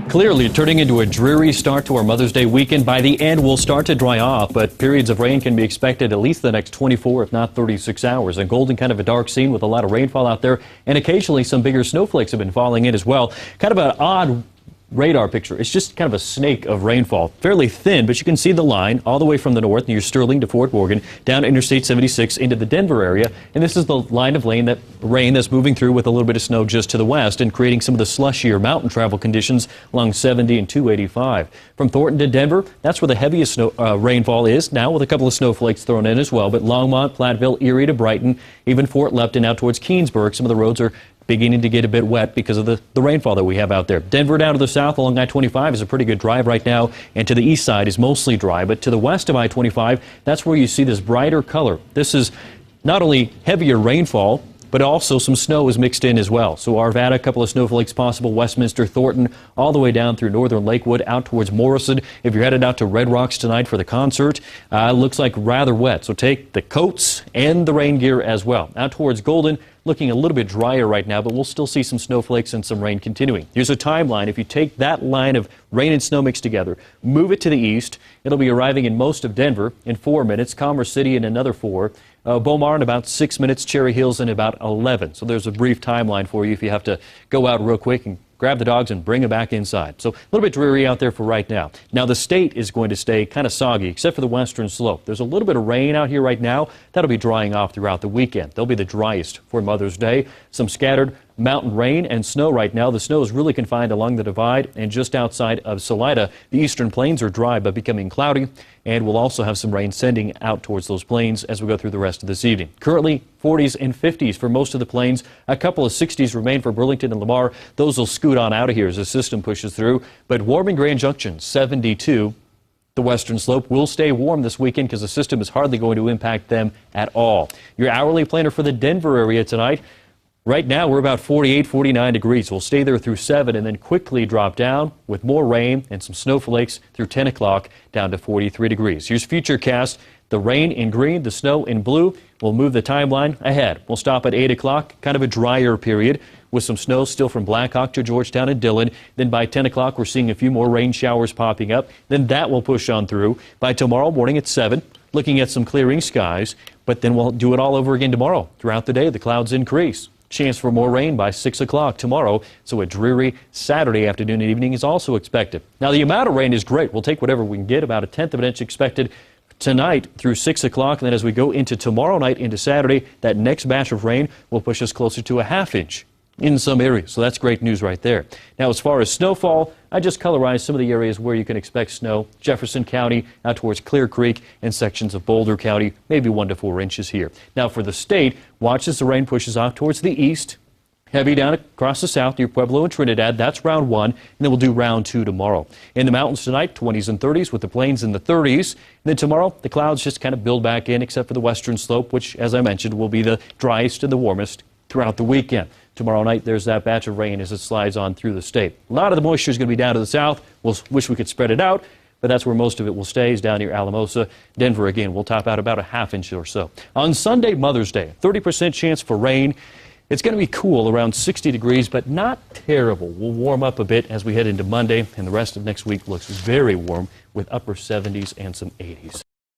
Clearly turning into a dreary start to our Mother's Day weekend. By the end, we'll start to dry off, but periods of rain can be expected at least the next 24, if not 36 hours. And Golden, kind of a dark scene with a lot of rainfall out there, and occasionally some bigger snowflakes have been falling in as well. Kind of an odd radar picture. It's just kind of a snake of rainfall. Fairly thin, but you can see the line all the way from the north near Sterling to Fort Morgan, down Interstate 76 into the Denver area. And this is the line of rain that's moving through with a little bit of snow just to the west and creating some of the slushier mountain travel conditions along 70 and 285. From Thornton to Denver, that's where the heaviest rainfall is now, with a couple of snowflakes thrown in as well. But Longmont, Platteville, Erie to Brighton, even Fort Lupton out towards Keensburg, some of the roads are beginning to get a bit wet because of the rainfall that we have out there. Denver down to the south along I-25 is a pretty good drive right now, and to the east side is mostly dry. But to the west of I-25, that's where you see this brighter color. This is not only heavier rainfall, but also some snow is mixed in as well. So Arvada, a couple of snowflakes possible, Westminster, Thornton, all the way down through northern Lakewood, out towards Morrison. If you're headed out to Red Rocks tonight for the concert, looks like rather wet. So take the coats and the rain gear as well. Out towards Golden, looking a little bit drier right now, but we'll still see some snowflakes and some rain continuing. Here's a timeline. If you take that line of rain and snow mixed together, move it to the east, it'll be arriving in most of Denver in 4 minutes, Commerce City in another 4, Beaumar in about 6 minutes, Cherry Hills in about 11. So there's a brief timeline for you if you have to go out real quick and grab the dogs and bring them back inside. So a little bit dreary out there for right now. Now the state is going to stay kind of soggy, except for the western slope. There's a little bit of rain out here right now. That'll be drying off throughout the weekend. They'll be the driest for Mother's Day. Some scattered mountain rain and snow right now. The snow is really confined along the divide and just outside of Salida. The eastern plains are dry but becoming cloudy, and we'll also have some rain sending out towards those plains as we go through the rest of this evening. Currently 40s and 50s for most of the plains. A couple of 60s remain for Burlington and Lamar. Those will scoot on out of here as the system pushes through. But warm in Grand Junction, 72. The western slope will stay warm this weekend because the system is hardly going to impact them at all. Your hourly planner for the Denver area tonight. Right now, we're about 48, 49 degrees. We'll stay there through 7 and then quickly drop down with more rain and some snowflakes through 10 o'clock down to 43 degrees. Here's Futurecast. The rain in green, the snow in blue. We'll move the timeline ahead. We'll stop at 8 o'clock, kind of a drier period with some snow still from Blackhawk to Georgetown and Dillon. Then by 10 o'clock, we're seeing a few more rain showers popping up. Then that will push on through. By tomorrow morning at 7, looking at some clearing skies. But then we'll do it all over again tomorrow. Throughout the day, the clouds increase. Chance for more rain by 6 o'clock tomorrow, so a dreary Saturday afternoon and evening is also expected. Now, the amount of rain is great. We'll take whatever we can get, about 1/10 of an inch expected tonight through 6 o'clock, and then as we go into tomorrow night into Saturday, that next batch of rain will push us closer to a 1/2 inch in some areas, so that's great news right there. Now, as far as snowfall, I just colorized some of the areas where you can expect snow. Jefferson County out towards Clear Creek and sections of Boulder County, maybe 1 to 4 inches here. Now for the state, watch as the rain pushes off towards the east. Heavy down across the south near Pueblo and Trinidad. That's round 1, and then we'll do round 2 tomorrow. In the mountains tonight, 20s and 30s with the plains in the 30s. And then tomorrow, the clouds just kind of build back in, except for the western slope, which, as I mentioned, will be the driest and the warmest throughout the weekend. Tomorrow night, there's that batch of rain as it slides on through the state. A lot of the moisture is going to be down to the south. We'll wish we could spread it out, but that's where most of it will stay, is down near Alamosa. Denver, again, will top out about a 1/2 inch or so. On Sunday, Mother's Day, 30% chance for rain. It's going to be cool, around 60 degrees, but not terrible. We'll warm up a bit as we head into Monday, and the rest of next week looks very warm with upper 70s and some 80s.